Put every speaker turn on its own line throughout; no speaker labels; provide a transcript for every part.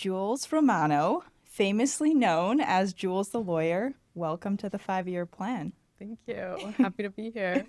Jules Romano, famously known as Jules the Lawyer. Welcome to the 5-year plan.
Thank you. Happy to be here.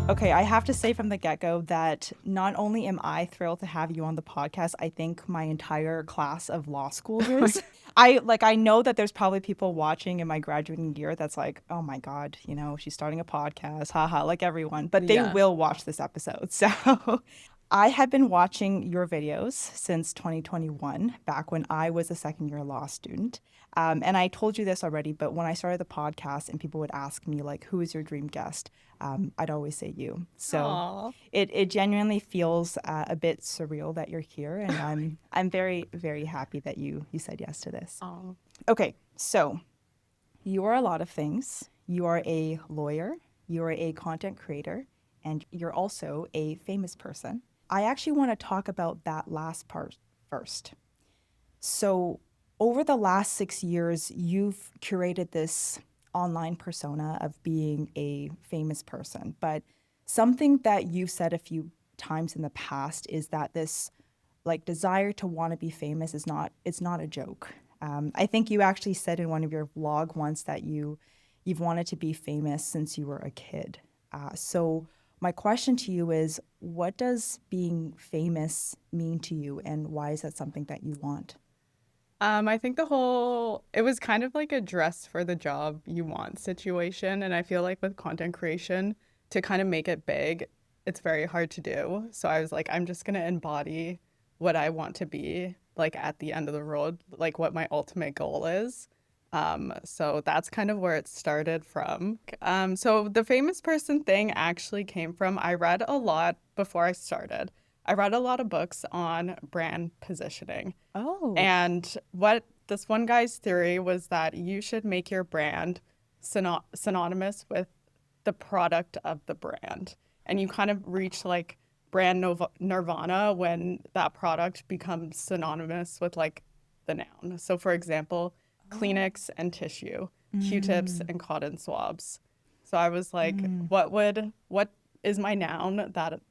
Okay, I have to say from the get-go that not only am I thrilled to have you on the podcast, I think my entire class of law school is. I know that there's probably people watching in my graduating year that's like, oh my God, she's starting a podcast, haha, like everyone. But they
Yeah.
will watch this episode. So I had been watching your videos since 2021, back when I was a second-year law student. And I told you this already, but when I started the podcast and people would ask me, like, who is your dream guest? I'd always say you. So
Aw.
it genuinely feels a bit surreal that you're here, and I'm very, very happy that you said yes to this.
Aw.
Okay, so you are a lot of things. You are a lawyer, you are a content creator, and you're also a famous person. I actually want to talk about that last part first. So over the last 6 years, you've curated this online persona of being a famous person. But something that you've said a few times in the past is that this like desire to want to be famous it's not a joke. I think you actually said in one of your vlog once that you've wanted to be famous since you were a kid. So my question to you is, what does being famous mean to you, and why is that something that you want?
I think it was kind of like a dress for the job you want situation. And I feel like with content creation, to kind of make it big, it's very hard to do. So I was like, I'm just going to embody what I want to be, like at the end of the road, like what my ultimate goal is. So that's kind of where it started from. So the famous person thing actually came from, I read a lot before I started. I read a lot of books on brand positioning.
Oh.
And what this one guy's theory was that you should make your brand synonymous with the product of the brand. And you kind of reach like nirvana when that product becomes synonymous with like the noun. So, for example, Kleenex and tissue, Q-tips
Mm.
and cotton swabs. So I was like,
Mm.
what is my noun that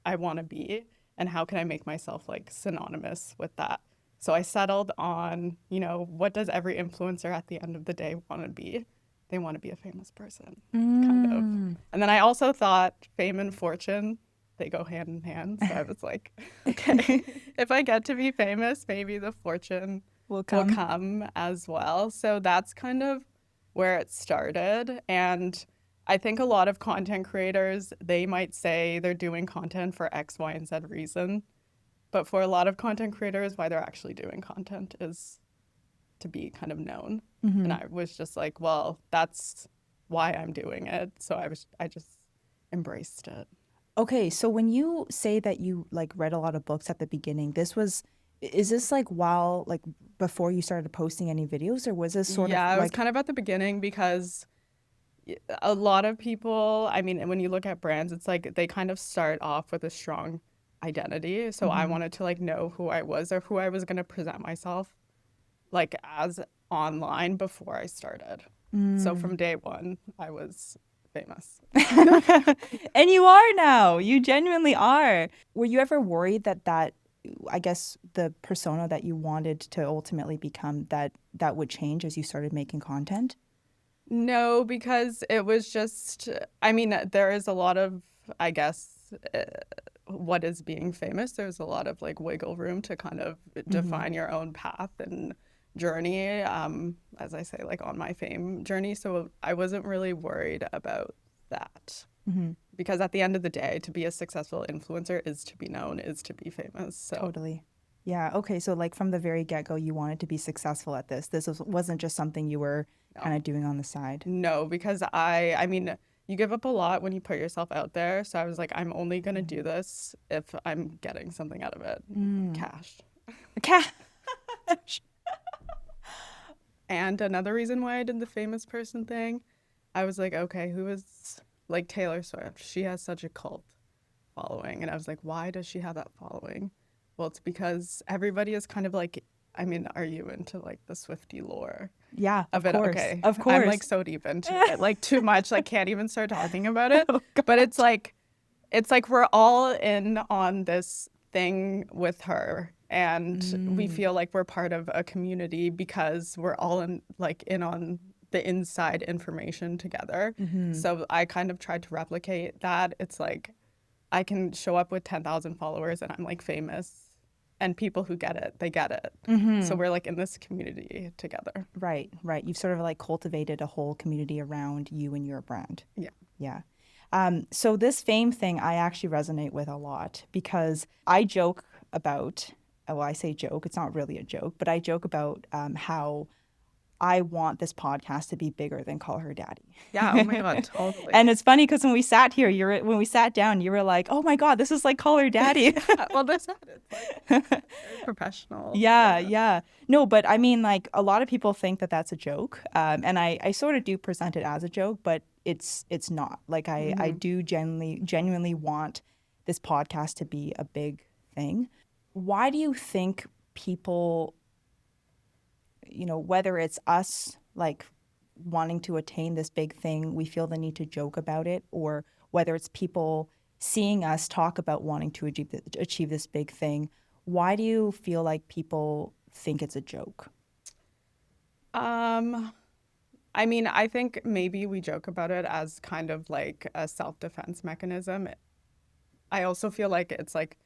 I want to be? And how can I make myself like synonymous with that? So I settled on, what does every influencer at the end of the day want to be? They want to be a famous person, kind of.
Mm.
And then I also thought fame and fortune, they go hand in hand. So I was like, okay, if I get to be famous, maybe the fortune
Will
will
come.
come as well. So that's kind of where it started. And I think a lot of content creators, they might say they're doing content for X, Y, and Z reason. But for a lot of content creators, why they're actually doing content is to be kind of known. And I was just like, well, that's why I'm doing it. So I just embraced it.
Okay, so when you say that you like read a lot of books at the beginning, is this like while like before you started posting any videos, or was this sort of
Yeah, it was
like,
kind of at the beginning because a lot of people, I mean, when you look at brands, it's like they kind of start off with a strong identity. So I
Mhm.
wanted to like know who I was or who I was going to present myself like as online before I started. So
Mm.
from day one, I was famous.
And you are now. You genuinely are. Were you ever worried that I guess the persona that you wanted to ultimately become that would change as you started making content?
No, because it was just, I mean, there is a lot of, I guess, what is being famous. There's a lot of like wiggle room to kind of
Mm-hmm.
define your own path and journey, as I say, like on my fame journey. So I wasn't really worried about that.
Mm-hmm.
Because at the end of the day, to be a successful influencer is to be known, is to be famous. So
Totally. Yeah. Okay. So like from the very get-go, you wanted to be successful at this. Wasn't just something you were kind
no,
of doing on the side.
no, because I mean, you give up a lot when you put yourself out there. So I was like, I'm only gonna do this if I'm getting something out of it,
Mm.
cash.
Cash.
And another reason why I did the famous person thing, I was like, okay, who is like Taylor Swift? She has such a cult following, and I was like, why does she have that following? Well, it's because everybody is kind of like, I mean, are you into like the Swiftie lore
Yeah,
of
of
it?
course.
Okay.
Of
I'm like
course.
so deep into it, like too much, like can't even start talking about it.
Oh,
But
God.
it's like we're all in on this thing with her, and we
Mm,
feel like we're part of a community because we're all in on the inside information together.
mm-hmm.
So I kind of tried to replicate that. It's like I can show up with 10,000 followers and I'm like famous, and people who get it, they get it. So
Mm-hmm.
we're like in this community together.
Right, right. You've sort of like cultivated a whole community around you and your brand.
Yeah.
Yeah. So this fame thing, I actually resonate with a lot because I joke about, well, I say joke, it's not really a joke, but I joke about how I want this podcast to be bigger than Call Her Daddy.
Yeah. Oh my God. Totally.
And it's funny because when we sat here, when we sat down, you were like, "Oh my God, this is like Call Her Daddy."
Yeah. Well, that's not it. It's like very professional.
Yeah,
Yeah.
yeah. No, but I mean, like a lot of people think that that's a joke, and I sort of do present it as a joke, but it's not. Like I
Hmm.
do genuinely want this podcast to be a big thing. Why do you think people, whether it's us like wanting to attain this big thing, we feel the need to joke about it, or whether it's people seeing us talk about wanting to achieve this big thing, why do you feel like people think it's a joke?
Um, I mean, I think maybe we joke about it as kind of like a self-defense mechanism. I also feel like it's like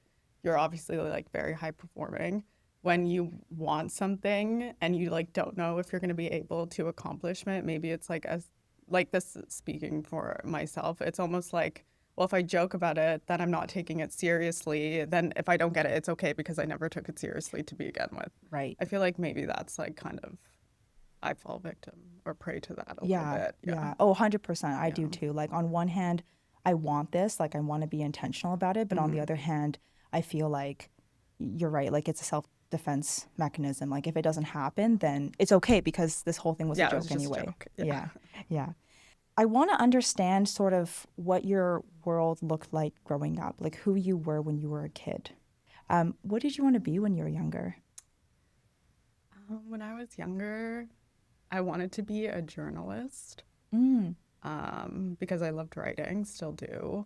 you're obviously like very high performing when you want something and you like don't know if you're going to be able to accomplish it. Maybe it's like as like this speaking for myself, it's almost like, well, if I joke about it, then I'm not taking it seriously. Then if I don't get it, it's okay because I never took it seriously to begin with.
Right.
I feel like maybe that's like kind of I fall victim or prey to that a little
Yeah,
bit. Yeah.
yeah. Oh, 100%. I do
Yeah.
too. Like on one hand, I want this, like I want to be intentional about it, but on the
Hmm.
other hand, I feel like you're right, like it's a self-defense mechanism. Like if it doesn't happen, then it's okay because this whole thing was a
Yeah, it was
joke
just a
anyway.
joke. Yeah.
Yeah. Yeah. I want to understand sort of what your world looked like growing up, like who you were when you were a kid. What did you want to be when you were younger?
When I was younger, I wanted to be a journalist
Mm.
because I loved writing, still do.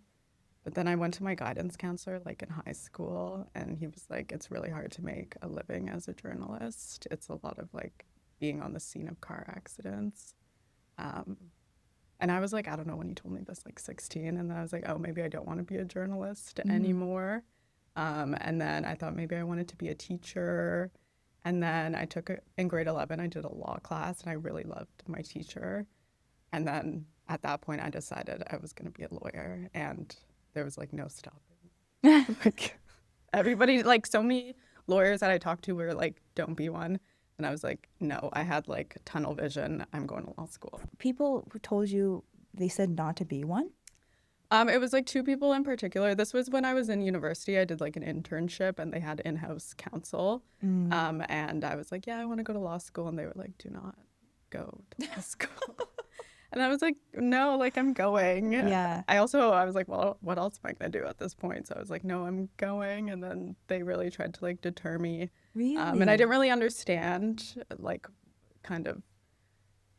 But then I went to my guidance counselor like in high school, and he was like, it's really hard to make a living as a journalist. It's a lot of like being on the scene of car accidents. Um, and I was like, I don't know when he told me this, like 16. And then I was like, oh, maybe I don't want to be a journalist
Mm.
anymore. And then I thought maybe I wanted to be a teacher. And then in grade 11, I did a law class and I really loved my teacher. And then at that point, I decided I was going to be a lawyer, and there was like no stopping. Like everybody, like so many lawyers that I talked to were like, don't be one. And I was like, no, I had like tunnel vision. I'm going to law school.
People who told you they said not to be one?
It was like two people in particular. This was when I was in university. I did like an internship and they had in-house counsel.
Mm.
And I was like, yeah, I want to go to law school. And they were like, do not go to law school. And I was like, no, like I'm going.
Yeah.
I was like, well, what else am I going to do at this point? So I was like, no, I'm going. And then they really tried to like deter me. And I
Really?
didn't really understand, like, kind of,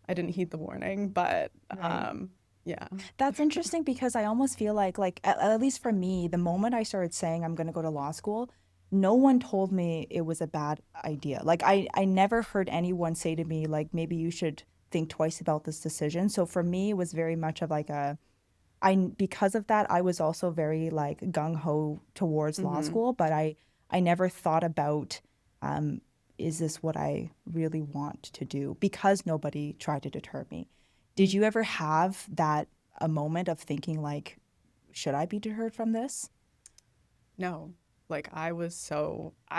I didn't heed the warning, but
Right.
yeah.
That's interesting because I almost feel like at least for me, the moment I started saying I'm going to go to law school, no one told me it was a bad idea. Like I never heard anyone say to me like maybe you should think twice about this decision. So for me, it was very much of like because of that, I was also very like gung ho towards law
Hmm.
school, but I never thought about um, is this what I really want to do? Because nobody tried to deter me. Did you ever have that a moment of thinking like, should I be deterred from this?
No, like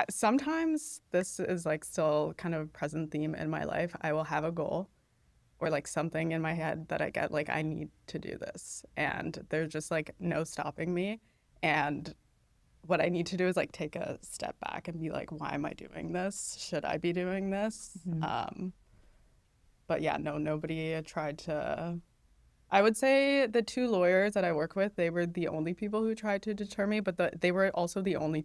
sometimes this is like still kind of a present theme in my life. I will have a goal or like something in my head that I get like I need to do this, and there's just like no stopping me. And what I need to do is like take a step back and be like, why am I doing this? Should I be doing this?
Mhm.
But yeah, no, nobody tried to. I would say the two lawyers that I work with, they were the only people who tried to deter me, but they were also the only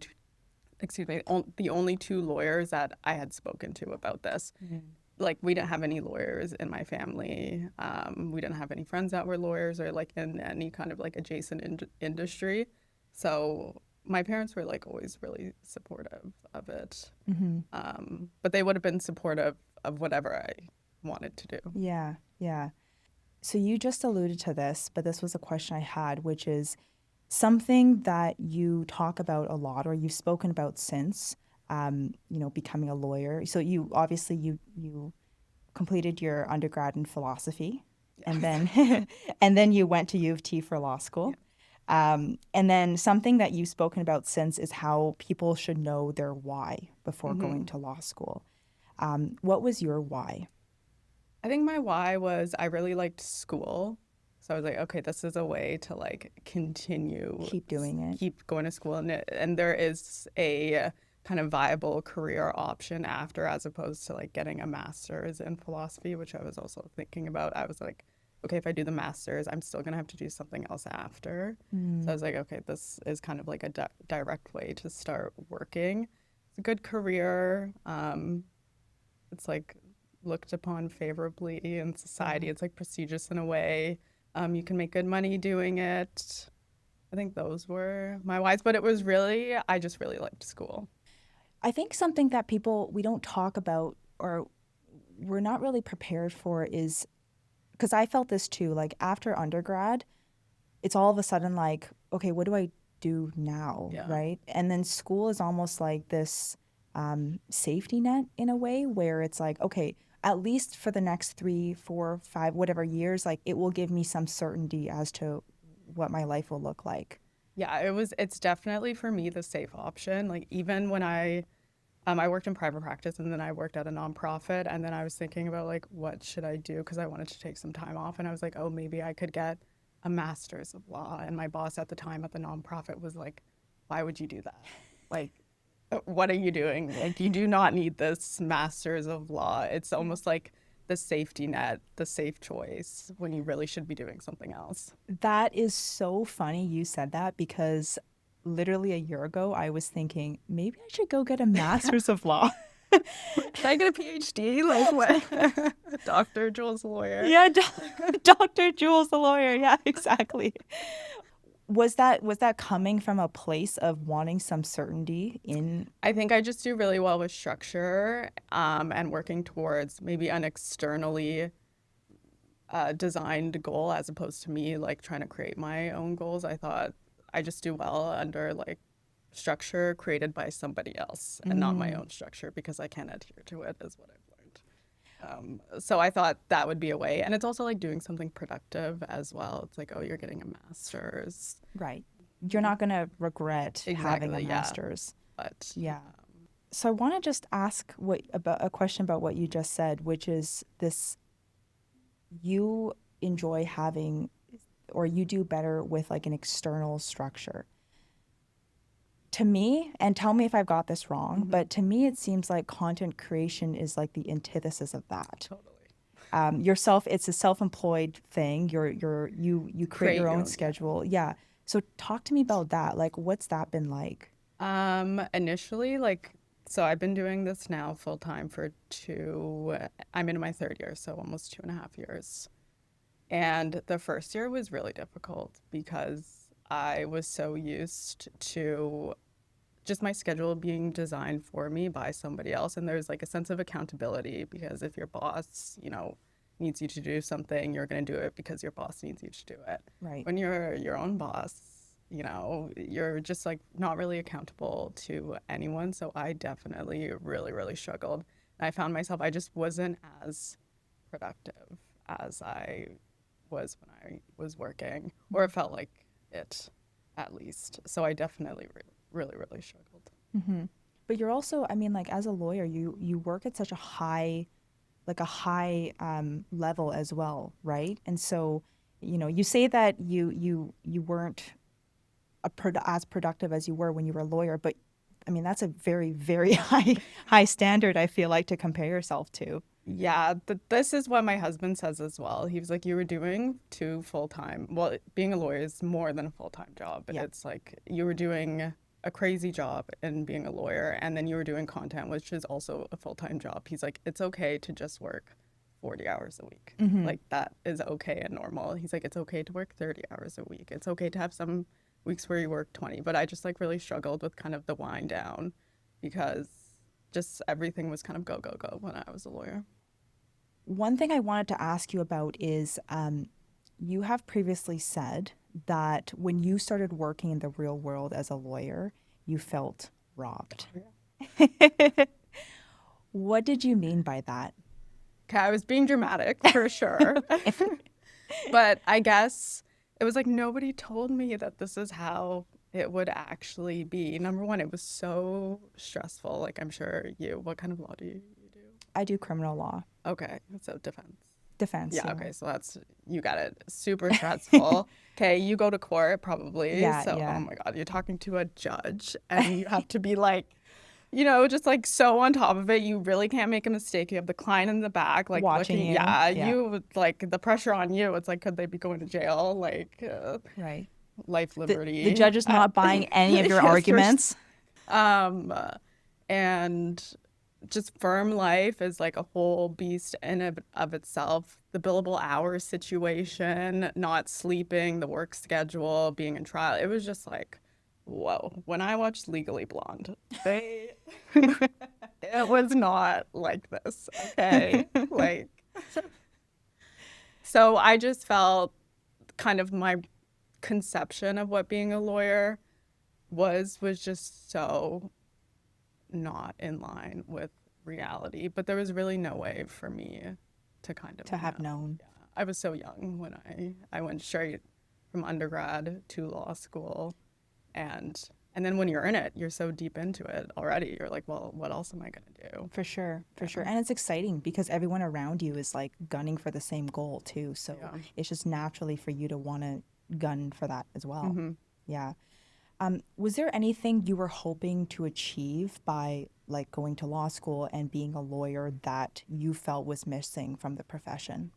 the only two lawyers that I had spoken to about this. Like, we didn't have any lawyers in my family. We didn't have any friends that were lawyers or like in any kind of like adjacent industry. So my parents were like always really supportive of it. But they would have been supportive of whatever I wanted to do.
Yeah, yeah. So you just alluded to this, but this was a question I had, which is something that you talk about a lot or you've spoken about since, becoming a lawyer. So you obviously you completed your undergrad in philosophy, and then and then you went to U of T for law school. And then something that you've spoken about since is how people should know their why before going to law school. What was your why?
I think my why was I really liked school. So I was like, okay, this is a way to like continue,
Keep doing it.
keep going to school. And there is a kind of viable career option after, as opposed to like getting a master's in philosophy, which I was also thinking about. I was like, okay, if I do the master's, I'm still going to have to do something else after. So I was like, okay, this is kind of like a direct way to start working. It's a good career. It's like looked upon favorably in society. It's like prestigious in a way. You can make good money doing it. I think those were my whys, but it was really, I just really liked school.
I think something that we don't talk about or we're not really prepared for is because I felt this too. Like after undergrad, it's all of a sudden like, okay, what do I do now?
Yeah.
Right. And then school is almost like this safety net in a way where it's like, okay, at least for the next 3, 4, 5, whatever years, like it will give me some certainty as to what my life will look like.
Yeah, it's definitely for me the safe option. Like even when I worked in private practice and then I worked at a nonprofit, and then I was thinking about like what should I do because I wanted to take some time off, and I was like, oh, maybe I could get a master's of law. And my boss at the time at the nonprofit was like, why would you do that? Like, what are you doing? Like, you do not need this master's of law. It's almost like the safety net, the safe choice when you really should be doing something else.
That is so funny you said that because literally a year ago, I was thinking maybe I should go get a master's of law.
Should I get a PhD? Like what? Dr. Jules lawyer.
Yeah, Dr. Jules the lawyer. Yeah, exactly. Was that coming from a place of wanting some certainty in?
I think I just do really well with structure, and working towards maybe an externally designed goal as opposed to me like trying to create my own goals. I thought I just do well under like structure created by somebody else and not my own structure because I can't adhere to it, is what I've learned. So I thought that would be a way. And it's also like doing something productive as well. It's like, oh, you're getting a master's.
Right. You're not going to regret having a
Exactly, yeah.
master's.
But
Yeah. So I want to just ask about a question about what you just said, which is this: you enjoy having, or you do better with like an external structure. To me, and tell me if I've got this wrong, but to me it seems like content creation is like the antithesis of that.
totally.
It's a self-employed thing. You create your own schedule. Yeah. So talk to me about that. Like, what's that been like?
Initially, like, so I've been doing this now full time for I'm in my third year, so almost 2.5 years. And the first year was really difficult because I was so used to just my schedule being designed for me by somebody else. And there's like a sense of accountability because if your boss, needs you to do something, you're going to do it because your boss needs you to do it.
Right.
When you're your own boss, you're just like not really accountable to anyone. So I definitely really, really struggled. And I found myself, I just wasn't as productive as I was when I was working, or it felt like it at least. So I definitely really, really struggled.
But you're also, I mean, like as a lawyer, you work at such a high level as well, right? And so, you say that you weren't as productive as you were when you were a lawyer, but I mean, that's a very, very high standard, I feel like, to compare yourself to.
Yeah, this is what my husband says as well. He was like, you were doing 2 full-time. Well, being a lawyer is more than a full-time job.
Yeah.
It's like you were doing a crazy job in being a lawyer, and then you were doing content, which is also a full-time job. He's like, it's okay to just work 40 hours a week. Like, that is okay and normal. He's like, it's okay to work 30 hours a week. It's okay to have some weeks where you work 20. But I just like really struggled with kind of the wind down because just everything was kind of go, go, go when I was a lawyer.
One thing I wanted to ask you about is you have previously said that when you started working in the real world as a lawyer, you felt robbed. What did you mean by that?
Okay, I was being dramatic for sure. But I guess it was like nobody told me that this is how it would actually be. Number one, it was so stressful. Like, I'm sure what kind of law do you do?
I do criminal law.
Okay, so defense.
Defense.
Yeah, okay, so you got it. Super stressful. Okay, you go to court probably.
Yeah,
so,
yeah.
oh my God, you're talking to a judge and you have to be like, just like so on top of it. You really can't make a mistake. You have the client in the back, like
Watching
looking.
you.
Yeah,
Yeah.
you like the pressure on you. It's like, could they be going to jail? Like,
Right.
life, liberty.
The judge is not buying any of your
Yes,
arguments.
And just firm life is like a whole beast in of itself. The billable hours situation, not sleeping, the work schedule, being in trial. It was just like, whoa. When I watched Legally Blonde, it was not like this. Okay. Like, so I just felt kind of my conception of what being a lawyer was just so not in line with reality. But there was really no way for me to kind of
To have known.
Yeah. I was so young when I went straight from undergrad to law school, and then when you're in it, you're so deep into it already. You're like, well, what else am I gonna do?
For sure. And it's exciting because everyone around you is like gunning for the same goal too. So it's just naturally for you to want to gun for that as well. Yeah. Was there anything you were hoping to achieve by like going to law school and being a lawyer that you felt was missing from the profession?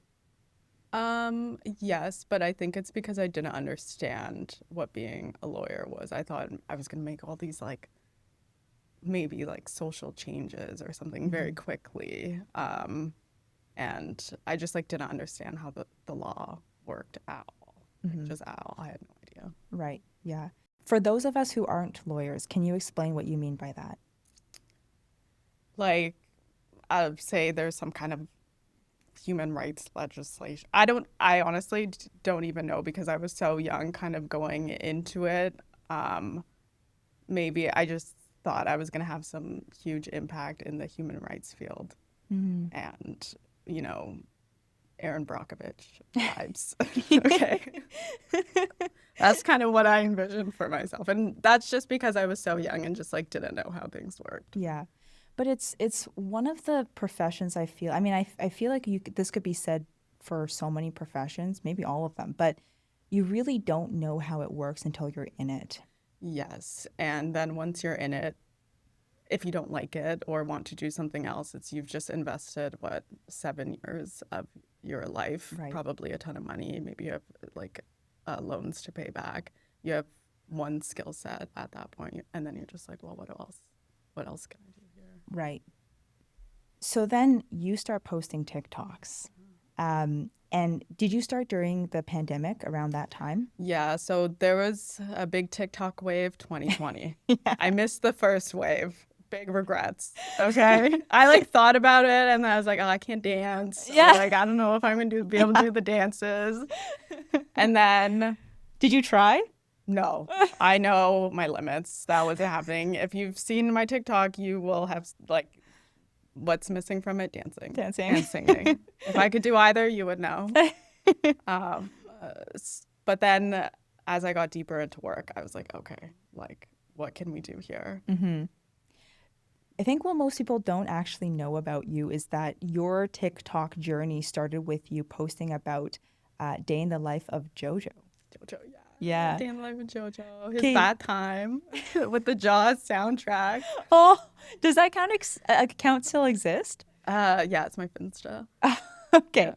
Yes, but I think it's because I didn't understand what being a lawyer was. I thought I was gonna make all these like maybe like social changes or something very quickly. And I just like didn't understand how the law worked at all. Like, just at all. I had no idea.
Right. Yeah. For those of us who aren't lawyers, can you explain what you mean by that?
Like, I'd say there's some kind of human rights legislation. I honestly don't even know because I was so young kind of going into it. Maybe I just thought I was going to have some huge impact in the human rights field. And, Aaron Brockovich vibes. Okay. That's kind of what I envisioned for myself. And that's just because I was so young and just like didn't know how things worked.
Yeah. But it's one of the professions I feel, I mean, I feel like this could be said for so many professions, maybe all of them, but you really don't know how it works until you're in it.
Yes. And then once you're in it, if you don't like it or want to do something else, you've just invested, 7 years of your life,
Right.
Probably a ton of money. Maybe you have like loans to pay back. You have one skill set at that point, and then you're just like, well, what else? What else can I do here?
Right. So then you start posting TikToks. And did you start during the pandemic around that time?
Yeah, so there was a big TikTok wave 2020.
Yeah.
I missed the first wave. Big regrets. Okay. I like thought about it and I was like, oh, I can't dance.
Yeah.
Like, I don't know if I'm going to be able to do the dances. And then,
Did you try?
no, I know my limits. That wasn't happening. If you've seen my TikTok, you will have like, what's missing from it? Dancing.
Dancing.
And singing. If I could do either, you would know. But then as I got deeper into work, I was like, okay, like, what can we do here?
I think what most people don't actually know about you is that your TikTok journey started with you posting about day in the life of Jojo.
Jojo, yeah.
Yeah.
Day in the life of Jojo. His
Okay.
That Time with the Jaws soundtrack.
Oh, does that account still exist?
Yeah, it's my Finsta.
Okay.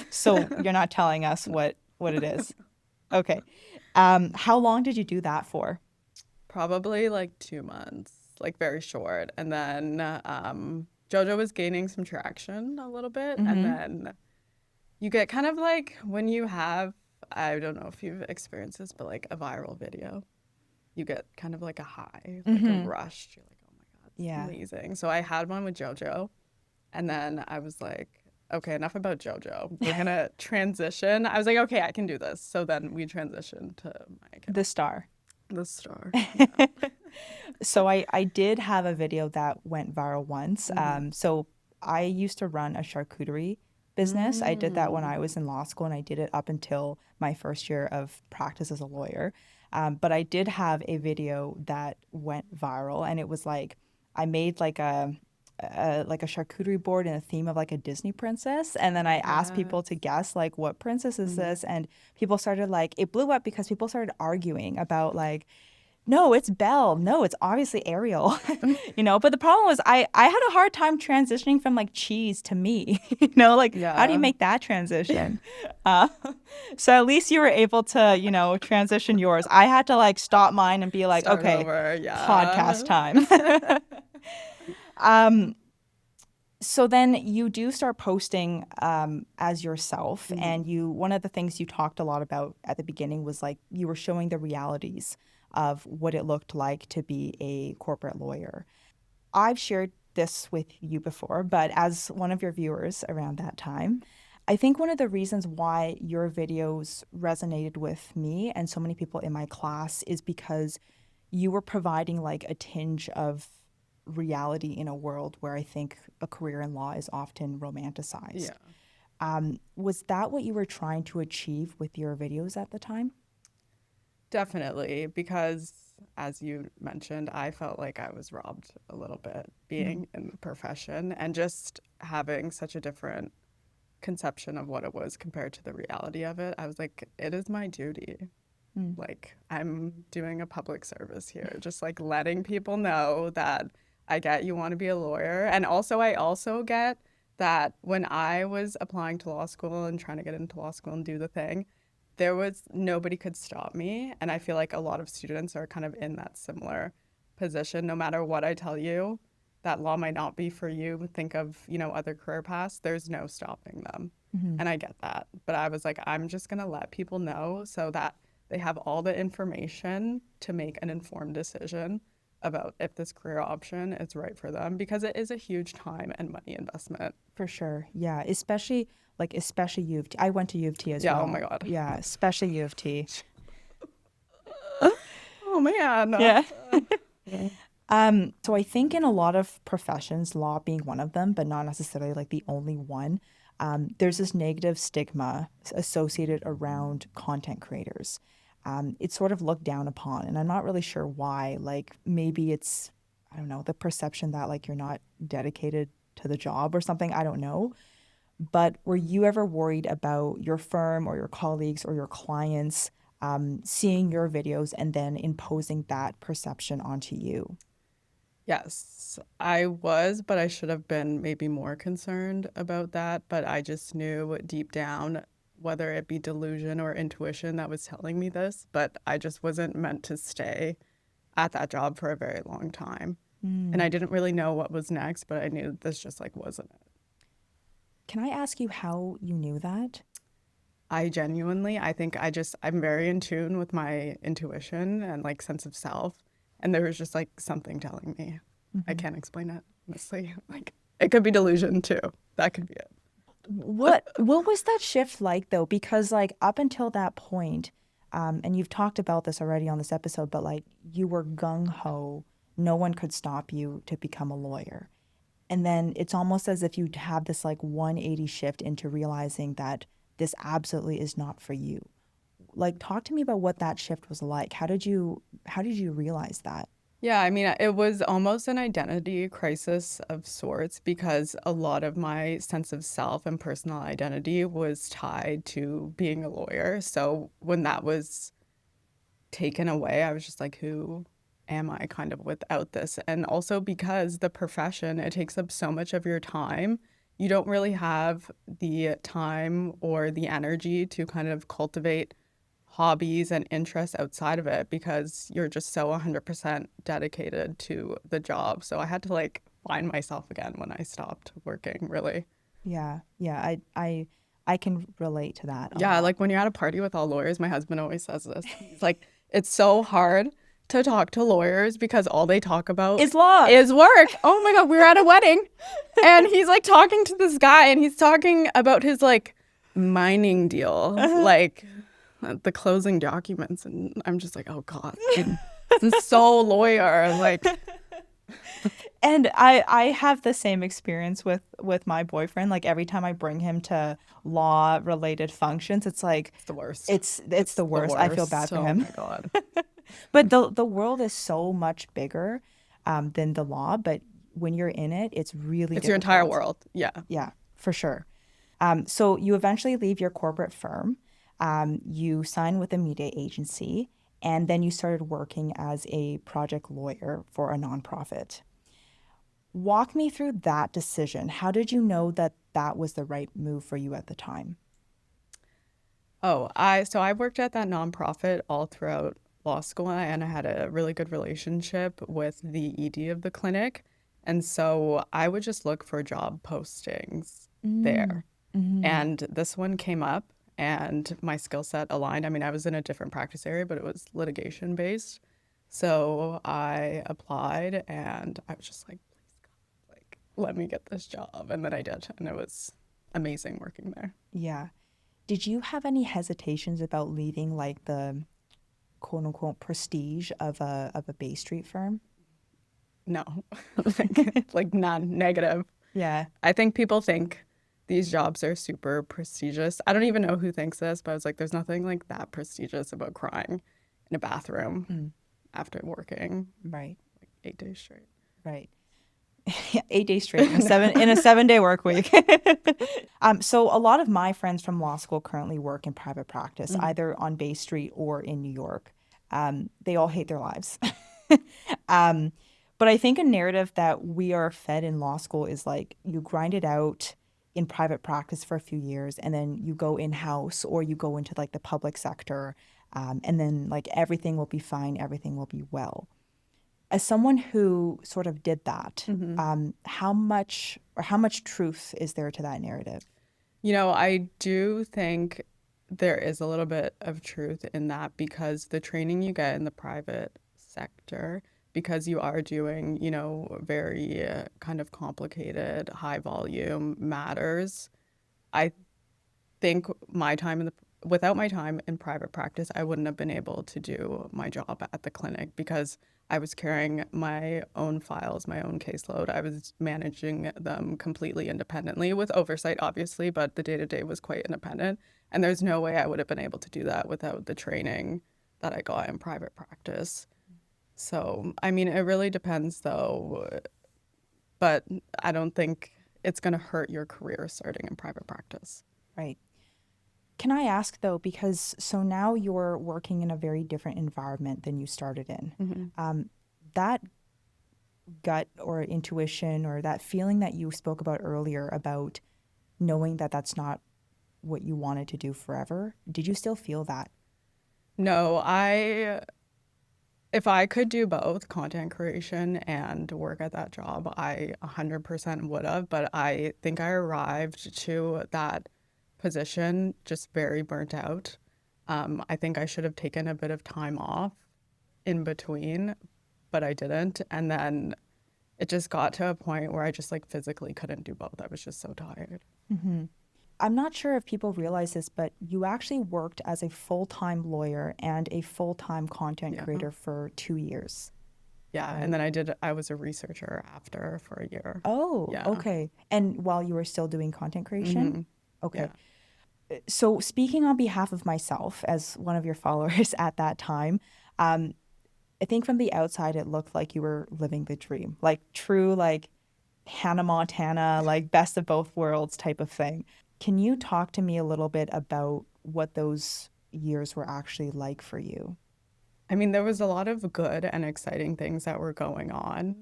So you're not telling us what it is. Okay. How long did you do that for?
Probably like 2 months, like very short. And then JoJo was gaining some traction a little bit. And
Mm-hmm.
then you get kind of like when you have, I don't know if you've experienced this, but like a viral video, you get kind of like a high, like a
Mm-hmm.
rush. You're like, oh my God, it's
Yeah.
amazing. So I had one with JoJo. And then I was like, okay, enough about JoJo. We're going to transition. I was like, okay, I can do this. So then we transitioned to my account.
The star.
The star. Yeah.
So I did have a video that went viral once.
Mm-hmm.
So I used to run a charcuterie business. I did that when I was in law school, and I did it up until my first year of practice as a lawyer. But I did have a video that went viral, and it was like I made like a charcuterie board in a theme of like a Disney princess, and then I asked people
Yes.
to guess like what princess is
Mm.
this, and people started like it blew up because people started arguing about like no, it's Belle. No, it's obviously Ariel. But the problem was I had a hard time transitioning from like cheese to me. Like how do you
Yeah.
make that transition? Uh, so at least you were able to, transition yours. I had to like stop mine and be like,
Start
okay,
over.
podcast
Yeah.
time. um, so then you do start posting as yourself,
Mhm.
and one of the things you talked a lot about at the beginning was like you were showing the realities of what it looked like to be a corporate lawyer. I've shared this with you before, but as one of your viewers around that time, I think one of the reasons why your videos resonated with me and so many people in my class is because you were providing like a tinge of reality in a world where I think a career in law is often romanticized.
Yeah.
Was that what you were trying to achieve with your videos at the time?
Definitely. Because as you mentioned, I felt like I was robbed a little bit
Mm-hmm.
being in the profession and just having such a different conception of what it was compared to the reality of it. I was like, it is my duty. Like, I'm doing a public service here, just like letting people know that I get you want to be a lawyer. And also, I also get that when I was applying to law school and trying to get into law school and do the thing, there was nobody could stop me. And I feel like a lot of students are kind of in that similar position. No matter what I tell you, that law might not be for you. Think of, other career paths. There's no stopping them.
Mm-hmm.
And I get that. But I was like, I'm just going to let people know so that they have all the information to make an informed decision about if this career option is right for them because it is a huge time and money investment.
For sure. Yeah. Especially U of T. I went to U of T as
Yeah, oh my
well.
God.
Yeah. Especially U of T.
Oh man.
Yeah. So I think in a lot of professions, law being one of them, but not necessarily like the only one, there's this negative stigma associated around content creators. It's sort of looked down upon, and I'm not really sure why. Like maybe it's, I don't know, the perception that like you're not dedicated to the job or something. I don't know. But were you ever worried about your firm or your colleagues or your clients seeing your videos and then imposing that perception onto you?
Yes, I was, but I should have been maybe more concerned about that. But I just knew deep down, whether it be delusion or intuition that was telling me this, but I just wasn't meant to stay at that job for a very long time. And I
Mm.
didn't really know what was next, but I knew this just like wasn't it.
Can I ask you how you knew that?
I think I'm very in tune with my intuition and like sense of self. And there was just like something telling me. I
Hmm.
can't explain it, honestly. Like it could be delusion too. That could be it.
What was that shift like though? Because like up until that point, and you've talked about this already on this episode, but like you were gung ho, no one could stop you to become a lawyer. And then it's almost as if you have this like 180 shift into realizing that this absolutely is not for you. Like talk to me about what that shift was like. How did you realize that?
Yeah, I mean, it was almost an identity crisis of sorts because a lot of my sense of self and personal identity was tied to being a lawyer. So when that was taken away, I was just like, who am I kind of without this? And also because the profession, it takes up so much of your time, you don't really have the time or the energy to kind of cultivate hobbies and interests outside of it because you're just so 100% dedicated to the job. So I had to like find myself again when I stopped working, really.
Yeah, yeah, I can relate to that a
Yeah,
lot.
like when you're at a party with all lawyers, my husband always says this. He's like, it's so hard to talk to lawyers because all they talk about
It's law.
is work. Oh my God, we were at a wedding and he's like talking to this guy and he's talking about his like mining deal, like the closing documents. And I'm just like, oh God, this is so lawyer. Like,
And I have the same experience with my boyfriend. Like every time I bring him to law related functions, it's like
it's the worst.
it's the
The
worst. I feel bad
worst.
for
Oh
him.
my God.
But the world is so much bigger than the law. But when you're in it, it's really
It's your entire
difficult.
world. Yeah.
Yeah, for sure. So you eventually leave your corporate firm. You sign with a media agency, and then you started working as a project lawyer for a nonprofit. Walk me through that decision. How did you know that that was the right move for you at the time?
Oh, I worked at that nonprofit all throughout law school and I had a really good relationship with the ED of the clinic. And so I would just look for job postings
Mm,
there.
hmm.
And this one came up and my skill set aligned. I mean, I was in a different practice area, but it was litigation based. So I applied and I was just like, please God, like, let me get this job. And then I did. And it was amazing working there.
Yeah. Did you have any hesitations about leaving like the quote unquote prestige of a Bay Street firm?
No, like none, negative.
Yeah.
I think people think these jobs are super prestigious. I don't even know who thinks this, but I was like, there's nothing like that prestigious about crying in a bathroom
Mm,
after working
right.
like 8 days straight.
Right. Yeah, 8 days straight in a 7 day work week. So a lot of my friends from law school currently work in private practice,
Mhm.
either on Bay Street or in New York. They all hate their lives. um, but I think a narrative that we are fed in law school is like you grind it out in private practice for a few years, and then you go in house or you go into like the public sector, and then like everything will be fine, everything will be well. As someone who sort of did that,
Mhm.
how much truth is there to that narrative?
You know, I do think there is a little bit of truth in that because the training you get in the private sector, because you are doing, you know, very kind of complicated, high volume matters. I think my time in the without my time in private practice, I wouldn't have been able to do my job at the clinic because I was carrying my own files, my own caseload. I was managing them completely independently with oversight, obviously, but the day to day was quite independent. And there's no way I would have been able to do that without the training that I got in private practice. So, I mean, it really depends though, but I don't think it's going to hurt your career starting in private practice.
Right. Can I ask though, because so now you're working in a very different environment than you started in.
Mm-hmm.
That gut or intuition or that feeling that you spoke about earlier about knowing that that's not what you wanted to do forever, did you still feel that?
No, if I could do both content creation and work at that job, I 100% would have. But I think I arrived to that position just very burnt out. I think I should have taken a bit of time off in between, but I didn't. And then it just got to a point where I just like physically couldn't do both. I was just so tired.
Hmm. I'm not sure if people realize this, but you actually worked as a full-time lawyer and a full-time content
Yeah.
creator for 2 years,
Yeah. And
right?
then I was a researcher after for a year.
Oh,
Yeah.
okay. And while you were still doing content creation?
Mm-hmm.
Okay.
Yeah.
So speaking on behalf of myself as one of your followers at that time, um, I think from the outside it looked like you were living the dream, like true, like Hannah Montana, like best of both worlds type of thing. Can you talk to me a little bit about what those years were actually like for you?
I mean, there was a lot of good and exciting things that were going on.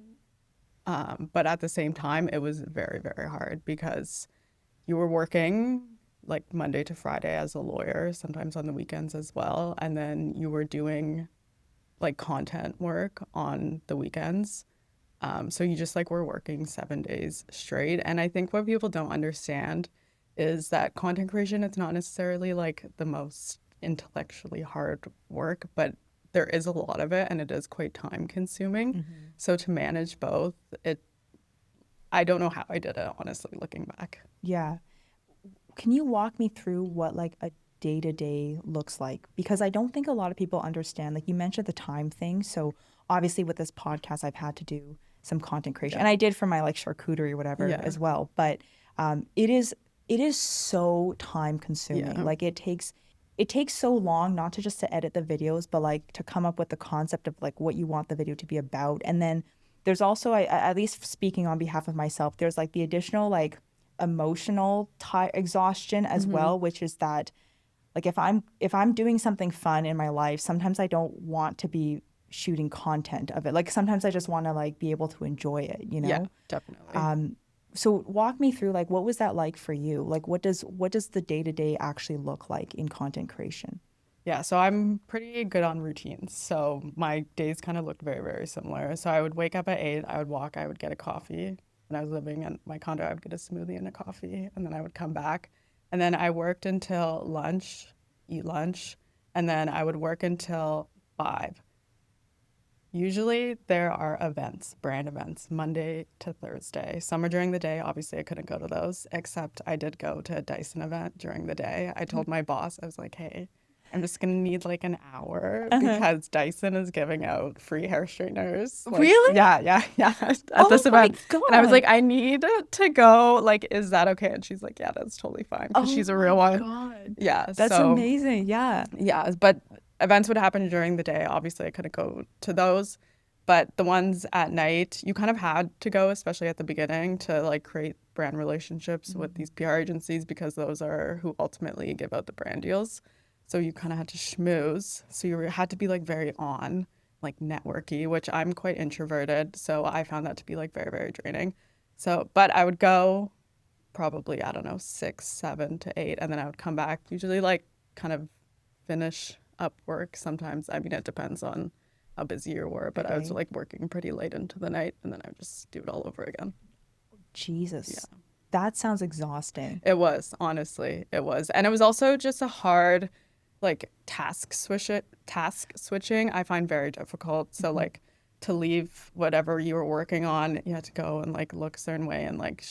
But at the same time, it was very, very hard because you were working like Monday to Friday as a lawyer, sometimes on the weekends as well. And then you were doing like content work on the weekends. So you just like were working 7 days straight. And I think what people don't understand is that content creation, it's not necessarily like the most intellectually hard work, but there is a lot of it and it is quite time consuming.
Mm-hmm.
So to manage both, I don't know how I did it, honestly, looking back.
Yeah. Can you walk me through what like a day-to-day looks like? Because I don't think a lot of people understand. Like you mentioned the time thing. So obviously with this podcast, I've had to do some content creation.
Yeah.
And I did for my like charcuterie or whatever
Yeah.
as well. But it is so time consuming.
Yeah.
Like it takes so long not to just to edit the videos, but like to come up with the concept of like what you want the video to be about. And then there's also, at least speaking on behalf of myself, there's like the additional like emotional exhaustion as well, which is that like if I'm doing something fun in my life, sometimes I don't want to be shooting content of it. Like sometimes I just want to like be able to enjoy it, you know?
Yeah, definitely.
So walk me through like what was that like for you? Like what does the day-to-day actually look like in content creation?
Yeah, so I'm pretty good on routines. So my days kind of looked very, very similar. So I would wake up at 8, I would walk, I would get a coffee. When I was living in my condo, I would get a smoothie and a coffee, and then I would come back. And then I worked until lunch, eat lunch, and then I would work until 5. Usually there are events, brand events, Monday to Thursday. Some are during the day. Obviously, I couldn't go to those, except I did go to a Dyson event during the day. I told my boss, I was like, hey, I'm just going to need like an hour because Dyson is giving out free hair straighteners. Like,
Really?
Yeah. At this event.
God.
And I was like, I need to go. Like, is that okay? And she's like, yeah, that's totally fine because she's a real one.
God.
Yeah.
That's amazing. Yeah.
Yeah, but events would happen during the day. Obviously, I couldn't go to those, but the ones at night, you kind of had to go, especially at the beginning, to like create brand relationships with these PR agencies because those are who ultimately give out the brand deals. So you kind of had to schmooze. So you had to be like very on, like networky, which I'm quite introverted. So I found that to be like very, very draining. So, but I would go probably, I don't know, 6, 7 to 8, and then I would come back, usually like kind of finish up work sometimes. I mean, it depends on how busy you were, but I was like working pretty late into the night, and then I would just do it all over again.
Jesus.
Yeah.
That sounds exhausting.
It was, honestly, it was. And it was also just a hard like task switching I find very difficult. So like to leave whatever you were working on, you had to go and like look a certain way and like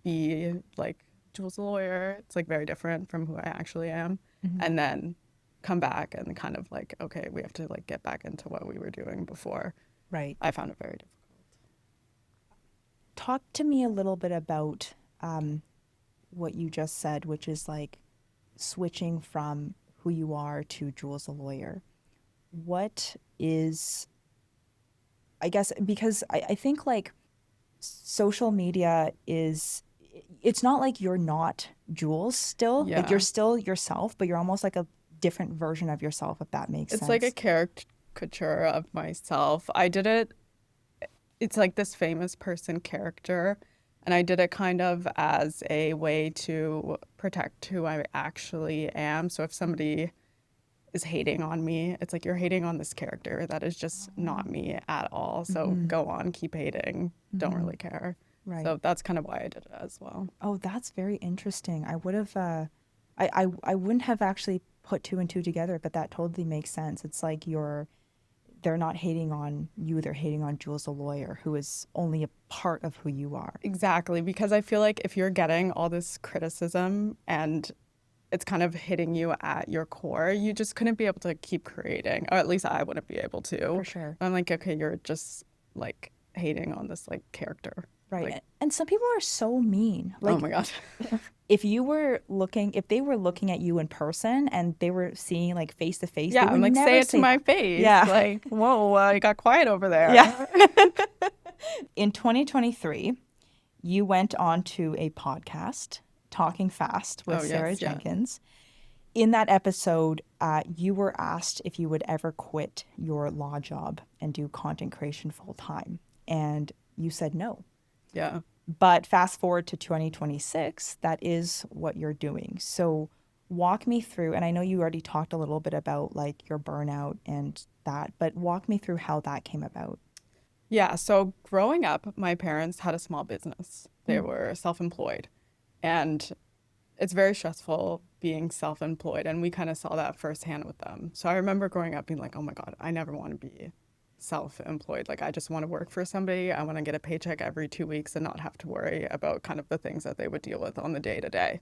be like Jules the lawyer. It's like very different from who I actually am. And then come back and kind of like, okay, we have to like get back into what we were doing before.
Right.
I found it very difficult.
Talk to me a little bit about what you just said, which is like switching from who you are to Jules the lawyer. What is, I guess, because I think like social media is, it's not like you're not Jules still.
Yeah.
Like you're still yourself, but you're almost like a different version of yourself, if that makes sense.
It's like a caricature of myself. It's like this famous person character, and I did it kind of as a way to protect who I actually am. So if somebody is hating on me, it's like you're hating on this character that is just not me at all. So go on, keep hating. Don't really care.
Right.
So that's kind of why I did it as well.
Oh, that's very interesting. I would have, I wouldn't have actually put 2 and 2 together, but that totally makes sense. It's like they're not hating on you, they're hating on Jules the lawyer, who is only a part of who you are.
Exactly, because I feel like if you're getting all this criticism and it's kind of hitting you at your core, you just couldn't be able to keep creating, or at least I wouldn't be able to.
For sure.
I'm like, okay, you're just like hating on this like character.
Right.
Like,
and some people are so mean. Like,
oh my God.
if they were looking at you in person and they were seeing like face to face,
Yeah,
they would
I'm like,
never
say it to my face.
Yeah.
Like, whoa, you got quiet over there.
Yeah. In 2023, you went on to a podcast, Talking Fast with Sarah Jenkins. In that episode, you were asked if you would ever quit your law job and do content creation full time. And you said no.
Yeah.
But fast forward to 2026, that is what you're doing. So walk me through, and I know you already talked a little bit about like your burnout and that, but walk me through how that came about.
Yeah, so growing up, my parents had a small business. They
Mm.
were self-employed, and it's very stressful being self-employed, and we kind of saw that firsthand with them. So I remember growing up being like, "Oh my God, I never want to be self-employed. Like I just want to work for somebody. I want to get a paycheck every 2 weeks and not have to worry about kind of the things that they would deal with on the day to day."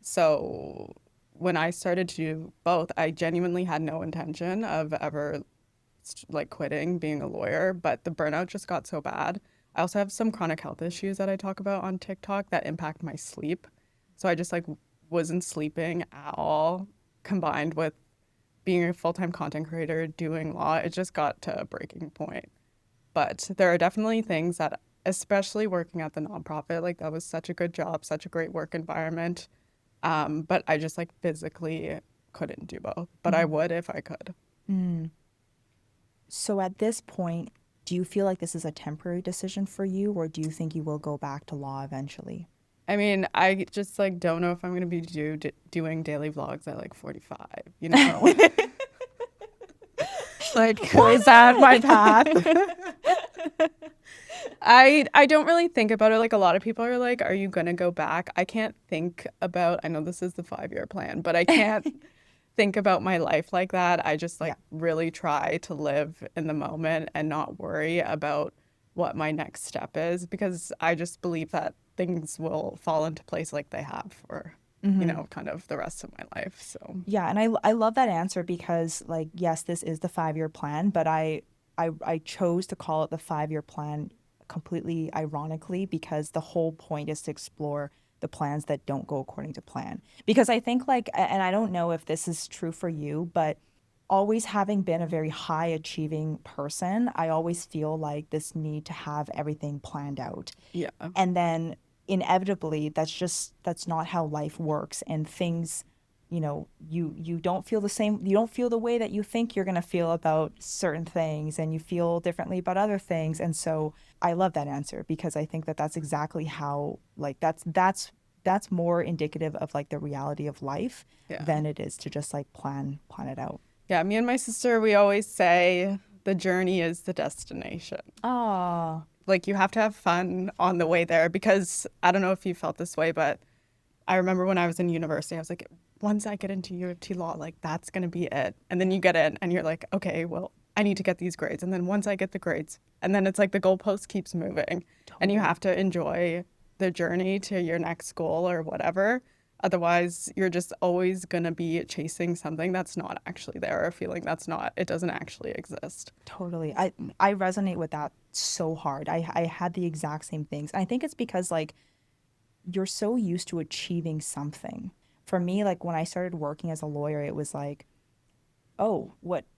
So when I started to do both, I genuinely had no intention of ever like quitting being a lawyer, but the burnout just got so bad. I also have some chronic health issues that I talk about on TikTok that impact my sleep. So I just like wasn't sleeping at all, combined with being a full-time content creator, doing law. It just got to a breaking point. But there are definitely things that, especially working at the nonprofit, like that was such a good job, such a great work environment. But I just like physically couldn't do both. But I
Mm.
would if I could.
Mm. So at this point, do you feel like this is a temporary decision for you, or do you think you will go back to law eventually?
I mean, I just like don't know if I'm gonna be doing daily vlogs at like 45, you know? Like, is that my path? I don't really think about it. Like a lot of people are like, are you gonna go back? I can't think about, I know this is the 5-year plan, but I can't think about my life like that. I just
Yeah,
like really try to live in the moment and not worry about what my next step is because I just believe that things will fall into place like they have for,
hmm,
kind of the rest of my life. So,
yeah, and I love that answer because like yes, this is the 5-year plan, but I chose to call it the 5-year plan completely ironically because the whole point is to explore the plans that don't go according to plan. Because I think like, and I don't know if this is true for you, but always having been a very high achieving person, I always feel like this need to have everything planned out.
yeah.
And then inevitably that's not how life works, and things, you don't feel the same, you don't feel the way that you think you're going to feel about certain things, and you feel differently about other things. And so I love that answer because I think that that's exactly how, like, that's more indicative of like the reality of life
Yeah.
than it is to just like plan it out.
Yeah. Me and my sister, we always say the journey is the destination.
Ah.
Like you have to have fun on the way there because I don't know if you felt this way, but I remember when I was in university, I was like, once I get into U of T law, like that's gonna be it. And then you get in and you're like, okay, well, I need to get these grades. And then once I get the grades, and then it's like the goalpost keeps moving and you
Totally.
have to enjoy the journey to your next goal or whatever. Otherwise, you're just always gonna be chasing something that's not actually there, or a feeling it doesn't actually exist.
Totally. I resonate with that so hard. I had the exact same things. I think it's because like you're so used to achieving something. For me, like when I started working as a lawyer, it was like, oh,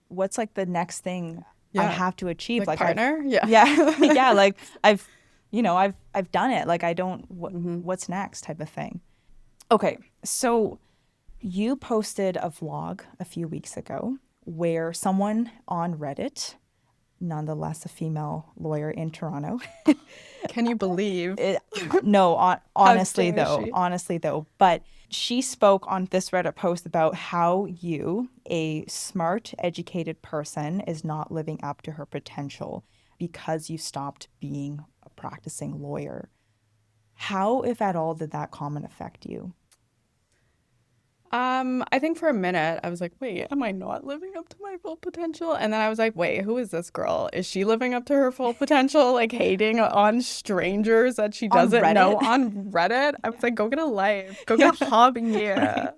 what's like the next thing I
Yeah.
have to achieve?
Like
Like I've
partner? Yeah.
yeah, yeah, like I've done it. Like I don't
Hmm.
what's next type of thing. Okay. So you posted a vlog a few weeks ago where someone on Reddit, nonetheless a female lawyer in Toronto.
Can you believe?
It, no,
How dare she?
honestly though, but she spoke on this Reddit post about how you, a smart, educated person, is not living up to her potential because you stopped being a practicing lawyer. How, if at all, did that comment affect you?
I think for a minute I was like, wait, am I not living up to my full potential? And then I was like, wait, who is this girl? Is she living up to her full potential? Like hating on strangers that she
On
doesn't know
Reddit?
on Reddit? I was
Yeah.
like, go get a life, go
Yeah.
get a hobby.
Right.
Yeah.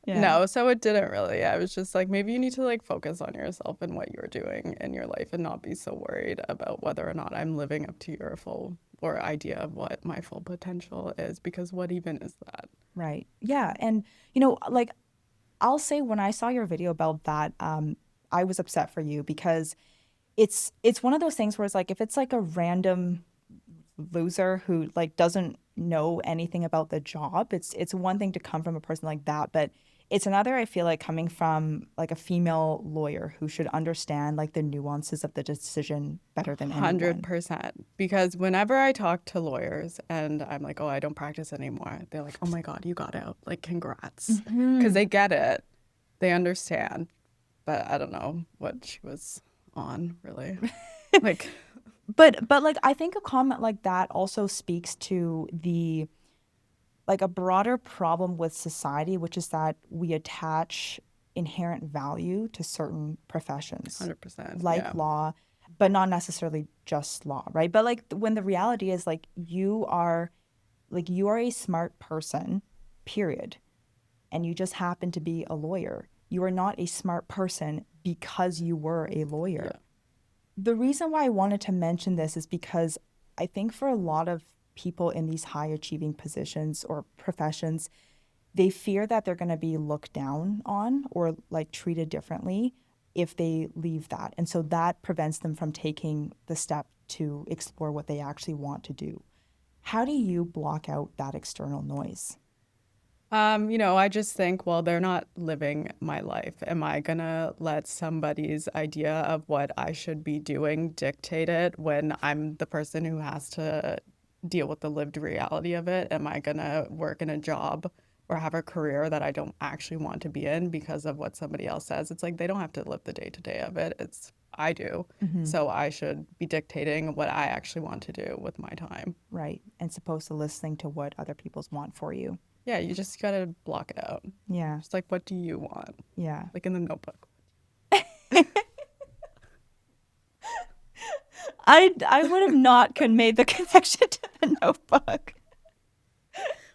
Yeah.
No, so it didn't really. I was just like, maybe you need to like focus on yourself and what you're doing in your life and not be so worried about whether or not I'm living up to your full or idea of what my full potential is, because what even is that?
Right. Yeah. And, like I'll say when I saw your video about that, I was upset for you because it's one of those things where it's like if it's like a random loser who like doesn't know anything about the job, it's one thing to come from a person like that, but It's another, I feel like, coming from like a female lawyer who should understand like the nuances of the decision better than anyone.
100%. Because whenever I talk to lawyers and I'm like, oh, I don't practice anymore, they're like, oh my God, you got out. Like, congrats. Because they get it. They understand. But I don't know what she was on, really. Like,
But like I think a comment like that also speaks to the like a broader problem with society, which is that we attach inherent value to certain professions,
100%.
like
Yeah.
law, but not necessarily just law, right? But like when the reality is you are a smart person, period, and you just happen to be a lawyer. You are not a smart person because you were a lawyer.
Yeah.
The reason why I wanted to mention this is because I think for a lot of people in these high achieving positions or professions, they fear that they're going to be looked down on or like treated differently if they leave that. And so that prevents them from taking the step to explore what they actually want to do. How do you block out that external noise?
I just think, well, they're not living my life. Am I gonna let somebody's idea of what I should be doing dictate it when I'm the person who has to deal with the lived reality of it? Am I gonna work in a job or have a career that I don't actually want to be in because of what somebody else says? It's like they don't have to live the day to day of it. It's I do. So I should be dictating what I actually want to do with my time.
Right. And supposed to listening to what other people's want for you.
Yeah, you just gotta block it out.
Yeah.
Just like, what do you want?
Yeah.
Like in the notebook.
I would have not made the connection to the Notebook.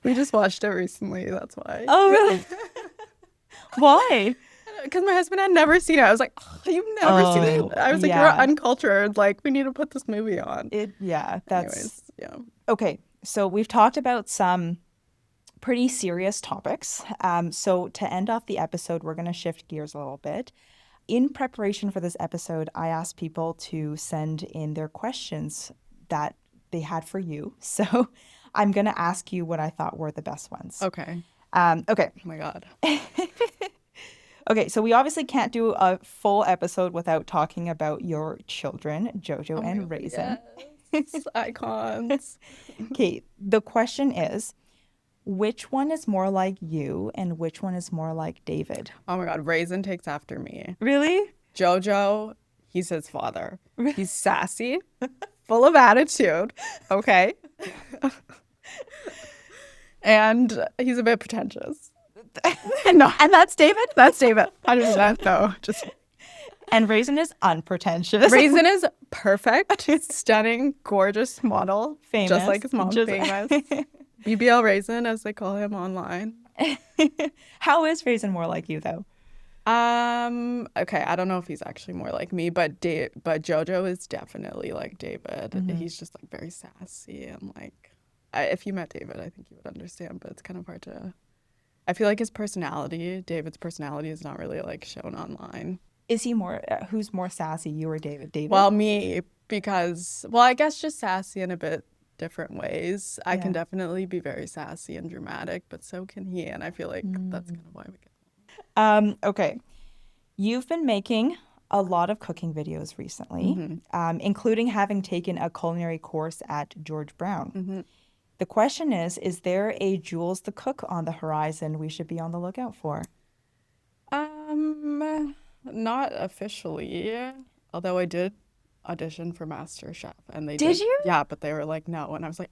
We just watched it recently, that's why.
Oh, really? Why?
Because my husband had never seen it. I was like, oh, you've never seen it? I was like,
yeah.
you're uncultured. Like, we need to put this movie on.
That's
Anyways, yeah.
okay. So we've talked about some pretty serious topics. So to end off the episode, we're going to shift gears a little bit. In preparation for this episode, I asked people to send in their questions that they had for you. So I'm going to ask you what I thought were the best ones.
Okay.
Okay.
Oh my God.
Okay, so we obviously can't do a full episode without talking about your children, Jojo and Raisin.
Yes. Icons.
Okay, the question is, which one is more like you and which one is more like David?
Oh my God. Raisin takes after me.
Really?
Jojo, he's his father. He's sassy, full of attitude. Okay. And he's a bit pretentious.
No, and that's David?
That's David. 100%. No, just.
And Raisin is unpretentious.
Raisin is perfect, stunning, gorgeous model.
Famous.
Just like his mom. Famous. BBL Raisin, as they call him online.
How is Raisin more like you, though?
Okay, I don't know if he's actually more like me, but Jojo is definitely like David.
Mm-hmm.
He's just like very sassy and like, if you met David, I think you would understand, but it's kind of hard to. I feel like David's personality is not really like shown online.
Is he more, who's more sassy, you or David? David?
Well, me, because, I guess just sassy in a bit different ways. I can definitely be very sassy and dramatic, but so can he. And I feel like that's kind of why we get.
Okay. You've been making a lot of cooking videos recently, including having taken a culinary course at George Brown.
Mm-hmm.
The question is there a Jules the Cook on the horizon we should be on the lookout for?
Not officially, although I did audition for MasterChef and they
Did you?
Yeah, but they were like, no. And I was like,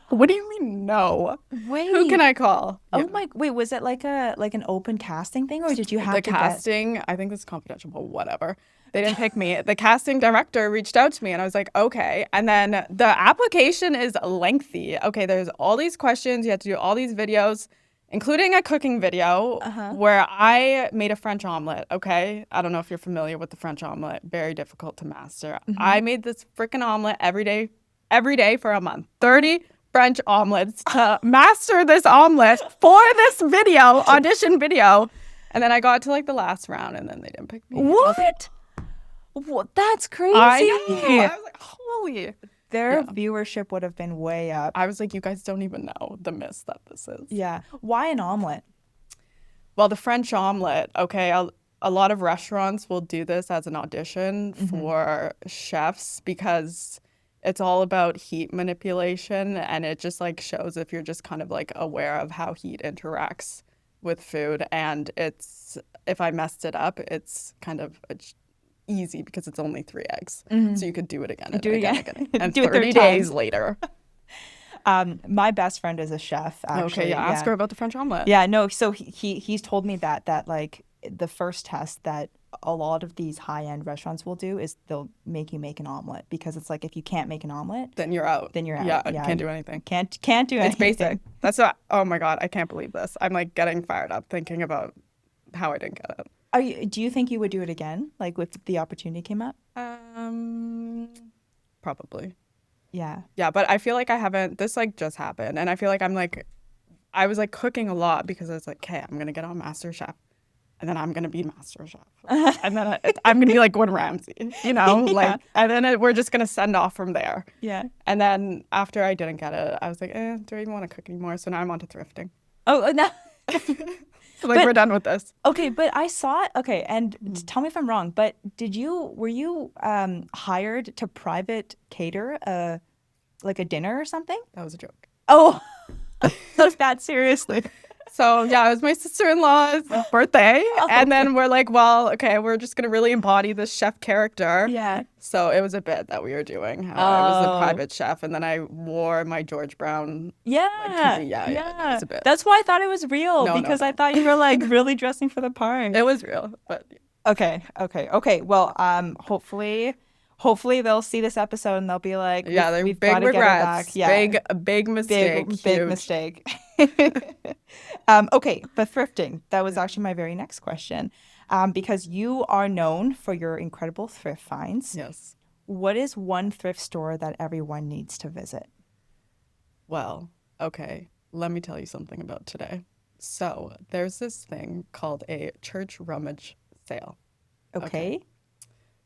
what do you mean no?
Wait.
Who can I call?
Oh my, wait, was it like an open casting thing or did you have
the
to
casting, I think this is confidential, but whatever. They didn't pick me. The casting director reached out to me and I was like, okay. And then the application is lengthy. Okay, there's all these questions. You have to do all these videos, including a cooking video where I made a French omelet, okay? I don't know if you're familiar with the French omelet. Very difficult to master. I made this freaking omelet every day for a month. 30 French omelets to master this omelet for this video, audition video. And then I got to like the last round and then they didn't pick me.
What? That's crazy.
I know. I was like, holy.
Their viewership would have been way up.
I was like, you guys don't even know the miss that this is.
Yeah. Why an omelet?
Well, the French omelet, okay, a lot of restaurants will do this as an audition for chefs because it's all about heat manipulation, and it just like shows if you're just kind of like aware of how heat interacts with food. And it's, if I messed it up, it's kind of easy because it's only 3 eggs. So you could do it again and
Do it
again
again.
and again. And
Do it
30
third time.
days later.
My best friend is a chef, actually.
Okay, yeah, ask her about the French omelet.
Yeah, no, so he's told me that like the first test that a lot of these high-end restaurants will do is they'll make you make an omelet, because it's like if you can't make an omelet,
Then you're out.
then you're out.
Yeah, you can't do anything.
Can't do anything.
It's basic. That's not, oh my God, I can't believe this. I'm like getting fired up thinking about how I didn't get it.
Do you think you would do it again, like if the opportunity came up?
Probably.
Yeah.
Yeah, but I feel like I haven't, this like just happened. And I feel like I was like cooking a lot because I was like, okay, I'm going to get on MasterChef. And then I'm going to be MasterChef. And then I'm going to be like Gordon Ramsay, you know?
Yeah.
Like, and then we're just going to send off from there.
Yeah.
And then after I didn't get it, I was like, do I even want to cook anymore? So now I'm on to thrifting.
Oh, no.
Like, we're done with this.
Okay, but I saw it. Okay, and tell me if I'm wrong, but were you hired to private cater like a dinner or something?
That was a joke.
Oh, took that seriously.
So yeah, it was my sister-in-law's birthday.
Oh,
And then we're like, well, okay, we're just going to really embody this chef character.
Yeah.
So it was a bit that we were doing. How I was a private chef, and then I wore my George Brown.
Yeah.
Yeah. It was a bit.
That's why I thought it was real,
No,
because
no.
I thought you were like really dressing for the part.
It was real, but
Okay. Well, hopefully they'll see this episode and they'll be like,
yeah, they're
we've
big
got to get her
regrets.
back. Yeah.
Big mistake.
Big
Huge.
mistake. Okay, but thrifting, that was actually my very next question. Because you are known for your incredible thrift finds.
Yes.
What is one thrift store that everyone needs to visit?
Well, okay, let me tell you something about today. So there's this thing called a church rummage sale.
Okay.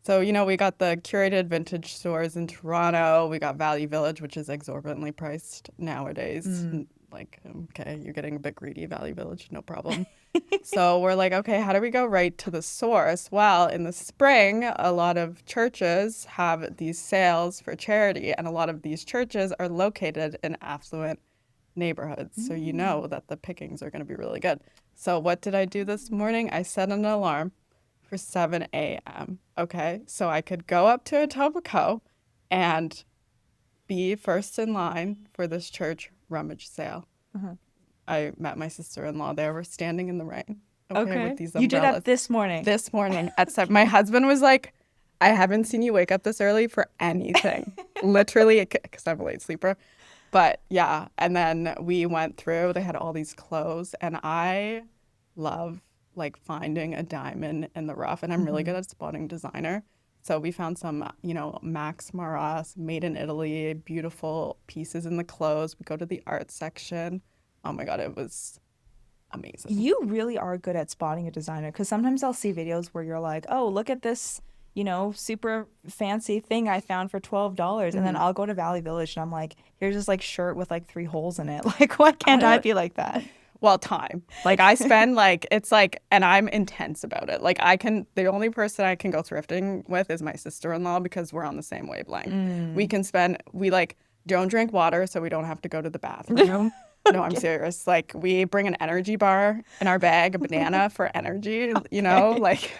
So, you know, we got the curated vintage stores in Toronto. We got Value Village, which is exorbitantly priced nowadays. Like, okay, you're getting a bit greedy, Value Village, no problem. So we're like, okay, how do we go right to the source? Well, in the spring, a lot of churches have these sales for charity, and a lot of these churches are located in affluent neighborhoods. So you know that the pickings are going to be really good. So what did I do this morning? I set an alarm for 7 a.m. Okay, so I could go up to Etobicoke and be first in line for this church rummage sale. I met my sister-in-law there. We're standing in the rain. Okay, with these umbrellas.
You did that this morning.
This morning at 7. My husband was like, I haven't seen you wake up this early for anything. Literally, because I'm a late sleeper. But yeah, and then we went through. They had all these clothes, and I love like finding a diamond in the rough, and I'm really good at spotting designer. So we found some, you know, Max Maras, made in Italy, beautiful pieces in the clothes. We go to the art section. Oh my God, it was amazing.
You really are good at spotting a designer, because sometimes I'll see videos where you're like, oh, look at this, you know, super fancy thing I found for $12. And then I'll go to Valley Village and I'm like, here's this like shirt with like 3 holes in it. Like, why can't I be like that?
Well, time. Like I spend like, it's like, and I'm intense about it. Like the only person I can go thrifting with is my sister-in-law, because we're on the same wavelength. We like don't drink water so we don't have to go to the bathroom. No, I'm serious. Like we bring an energy bar in our bag, a banana for energy, you know, like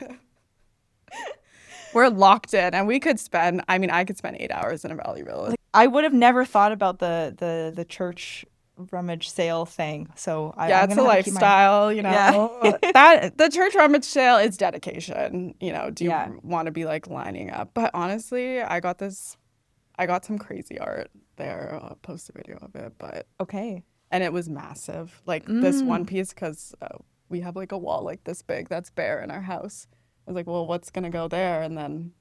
we're locked in, and I could spend 8 hours in a Valley Village.
I would have never thought about the church rummage sale thing. So
it's a lifestyle, you know. Yeah. That the church rummage sale is dedication. You know, do you want to be like lining up? But honestly, I got some crazy art there. I'll post a video of it, but
okay.
And it was massive. Like this one piece, because we have like a wall like this big that's bare in our house. I was like, well, what's gonna go there? And then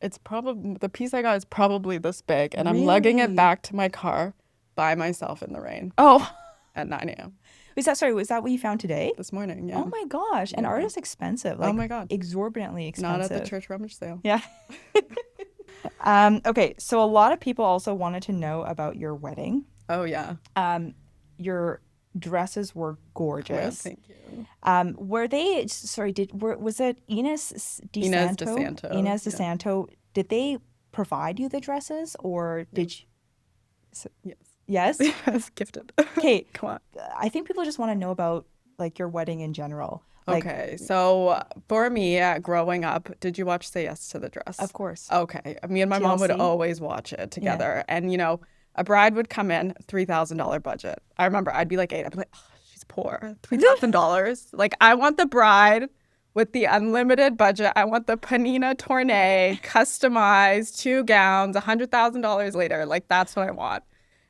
it's probably the piece I got is probably this big, and I'm lugging it back to my car by myself in the rain.
Oh,
at 9 a.m.
Was that what you found today?
This morning, yeah.
Oh my gosh. And art is expensive. Like,
oh my God.
Exorbitantly expensive.
Not at the church rummage sale.
Yeah. Okay, so a lot of people also wanted to know about your wedding.
Oh yeah.
Your Dresses were
Oh,
gorgeous.
thank you.
Were they, sorry, was it
Inez DeSanto.
Inez
Yeah.
DeSanto, did they provide you the dresses or did you?
Yes.
Yes?
Yes, gifted.
Okay,
Come on.
I think people just want to know about like your wedding in general. Like,
Okay, so for me, growing up, did you watch Say Yes to the Dress?
of course.
Okay, me and my mom would
TLC.
always watch it
Yeah.
together. And, a bride would come in, $3,000 budget. I remember I'd be like 8. I'd be like, oh, she's poor. $3,000. Like, I want the bride with the unlimited budget. I want the Panina Tournée, customized, 2 gowns, $100,000 later. Like, that's what I want.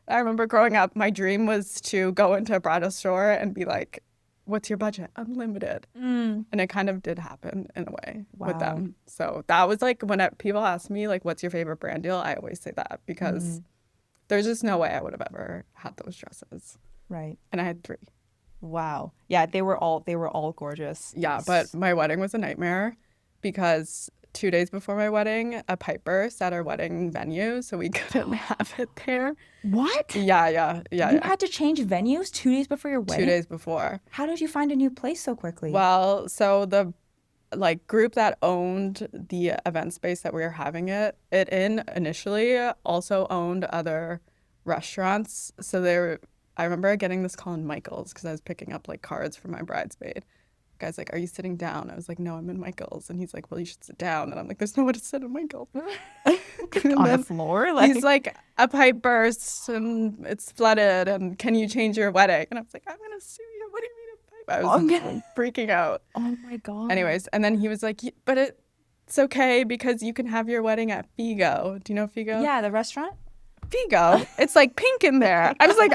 I remember growing up, my dream was to go into a bridal store and be like, what's your budget? Unlimited. And it kind of did happen in a way with
Wow.
them. So that was like when people ask me, like, what's your favorite brand deal? I always say that because there's just no way I would have ever had those dresses.
Right.
And I had 3.
Wow. Yeah, they were all gorgeous.
Yeah, but my wedding was a nightmare because 2 days before my wedding, a pipe burst at our wedding venue, so we couldn't have it there.
What?
Yeah.
You had to change venues 2 days before your
2
wedding?
days before.
How did you find a new place so quickly?
Well, so the group that owned the event space that we were having it in initially also owned other restaurants. So I remember getting this call in Michael's because I was picking up like cards for my bridesmaid. The guy's like, "Are you sitting down?" I was like, "No, I'm in Michael's." And he's like, "Well, you should sit down." And I'm like, "There's nowhere to sit in Michael's."
On the floor?
He's like, "A pipe burst and it's flooded and can you change your wedding?" And I was like, "I'm gonna sue you. What do you mean a pipe?" I was freaking out.
Oh my God.
Anyways, and then he was like, "But it's okay because you can have your wedding at Figo." Do you know Figo?
Yeah, the restaurant?
Figo. It's like pink in there. I was like,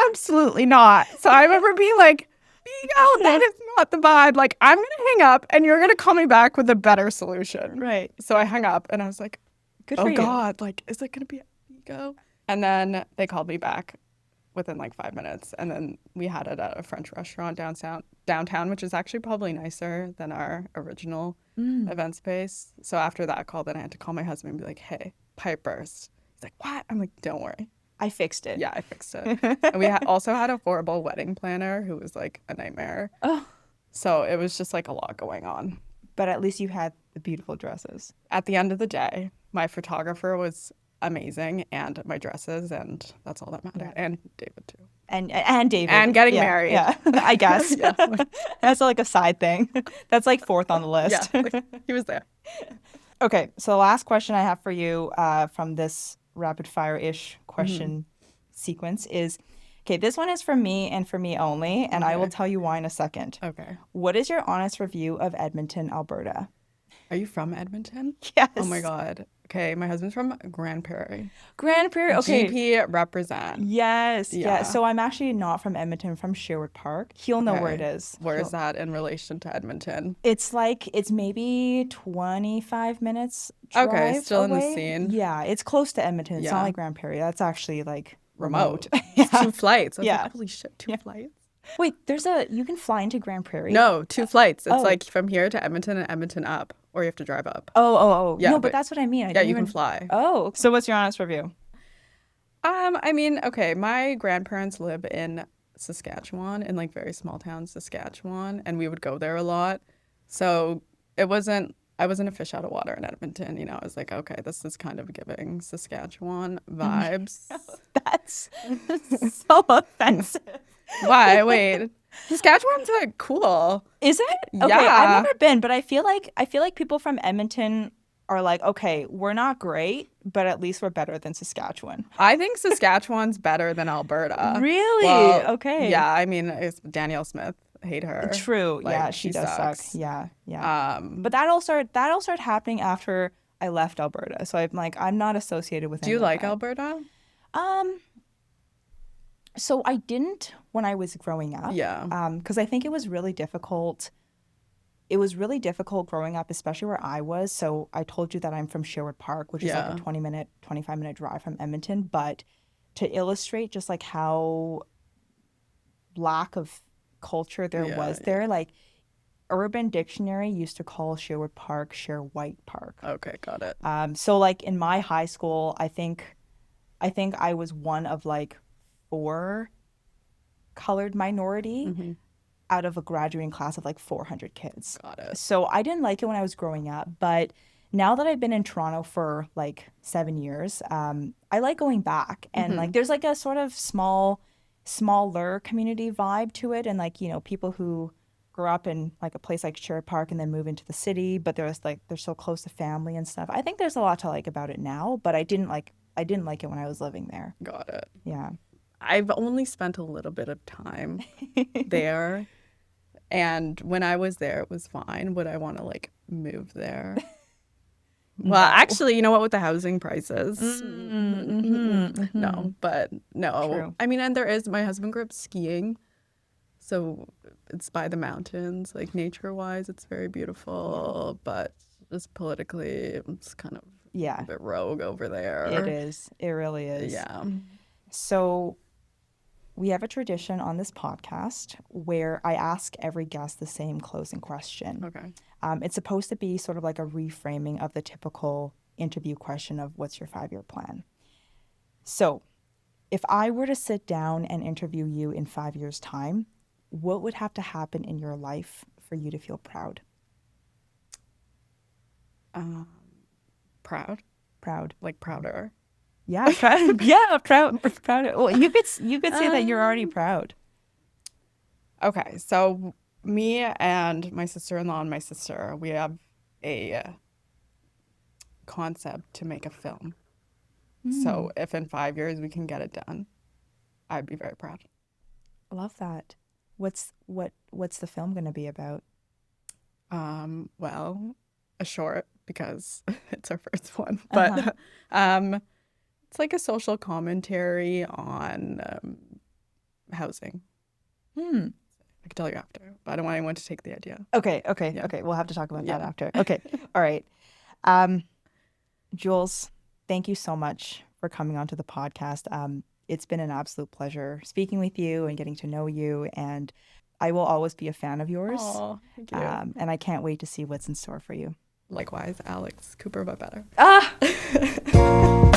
absolutely not. So I remember being like, Figo, that is not the vibe. Like, I'm going to hang up and you're going to call me back with a better solution.
Right.
So I hung up and I was like,
Good for
oh
you.
God, like, is it going to be at Figo? And then they called me back within like 5 minutes. And then we had it at a French restaurant downtown, which is actually probably nicer than our original event space. So after that call, then I had to call my husband and be like, hey, pipe burst. He's like, what? I'm like, don't worry.
I fixed it.
Yeah, I fixed it. And we also had a horrible wedding planner who was like a nightmare.
Oh.
So it was just like a lot going on.
But at least you had the beautiful dresses.
At the end of the day, my photographer was amazing and my dresses, and that's all that mattered.
Yeah.
And David too.
And David.
And getting married.
Yeah, I guess.
Yeah.
That's like a side thing. That's like 4th on the list.
Yeah, like, he was there.
Okay, so the last question I have for you from this rapid fire-ish question sequence is, okay, this one is for me and for me only, and I will tell you why in a second.
Okay.
What is your honest review of Edmonton, Alberta?
Are you from Edmonton?
Yes.
Oh my God. Okay, my husband's from Grand Prairie.
Grand Prairie, okay.
GP represent.
Yes, yeah.
Yeah.
So I'm actually not from Edmonton, from Sherwood Park. He'll know where it
Okay.
is.
Where is that in relation to Edmonton?
It's maybe 25 minutes drive
Okay, still in the
away.
scene.
Yeah, it's close to Edmonton. It's not
Yeah.
like Grand Prairie. That's actually like
Remote.
Yeah.
2 flights. I was
Yeah.
like, holy shit, 2 flights?
Wait, you can fly into Grand Prairie?
No, 2 flights. It's
Oh.
like from here to Edmonton and Edmonton up, or you have to drive up.
Oh.
Yeah,
No, but
but-
that's what I mean. I
Yeah,
didn't
you can
even...
fly.
Oh, so what's your honest review?
I mean, okay, my grandparents live in Saskatchewan, in like very small town Saskatchewan, and we would go there a lot. So I wasn't a fish out of water in Edmonton. I was like, okay, this is kind of giving Saskatchewan vibes.
That's so offensive.
Why? Wait. Saskatchewan's like cool.
Is it? Okay,
Yeah.
I've never been, but I feel like people from Edmonton are like, okay, we're not great, but at least we're better than Saskatchewan.
I think Saskatchewan's better than Alberta.
Really?
Well,
Okay.
Yeah, I mean, it's Danielle Smith. Hate her.
True.
Like,
Yeah, she does
sucks.
suck. Yeah. But that all started happening after I left Alberta. So I'm not associated with
Do you
any of
like
that.
Alberta?
So I didn't when I was growing up.
Yeah.
Because I think it was really difficult. It was really difficult growing up, especially where I was. So I told you that I'm from Sherwood Park, which is like
Yeah.
a 25-minute drive from Edmonton. But to illustrate just like how lack of culture there was there, like Urban Dictionary used to call Sherwood Park Sher White Park.
Okay, got it.
So like in my high school, I think I was one of like 4 colored minority
Mm-hmm.
out of a graduating class of like 400 kids.
Got it.
So I didn't like it when I was growing up, but now that I've been in Toronto for like 7 years, I like going back. And like there's like a sort of smaller community vibe to it, and like, you know, people who grew up in like a place like Sherwood Park and then move into the city, but there's like they're so close to family and stuff. I think there's a lot to like about it now, but I didn't like it when I was living there.
Got it.
Yeah.
I've only spent a little bit of time there. And when I was there, it was fine. Would I want to like move there? Well,
No.
actually, you know what, with the housing prices? No, but no.
True.
I mean, and there is, my husband grew up skiing. So it's by the mountains, like nature-wise, it's very beautiful. But just politically, it's kind of
Yeah,
a bit rogue over there.
it is. It really is.
Yeah.
So we have a tradition on this podcast where I ask every guest the same closing question.
Okay.
It's supposed to be sort of like a reframing of the typical interview question of what's your 5-year plan? So if I were to sit down and interview you in 5 years' time, what would have to happen in your life for you to feel proud?
Proud,
Proud.
like prouder.
Yeah, proud. Yeah, proud. Proud. Well, you could say that you're already proud.
Okay, so me and my sister-in-law and my sister, we have a concept to make a film. So if in 5 years we can get it done, I'd be very proud.
Love that. What's the film going to be about?
Well, a short because it's our first one, but it's like a social commentary on housing. I can tell you after, but I don't want anyone to take the idea.
Okay.
Yeah.
Okay. We'll have to talk about that
Yeah.
after. Okay. All right. Jules, thank you so much for coming onto the podcast. It's been an absolute pleasure speaking with you and getting to know you, and I will always be a fan of yours.
Oh, thank you.
And I can't wait to see what's in store for you.
Likewise, Alex Cooper, but better.
Ah!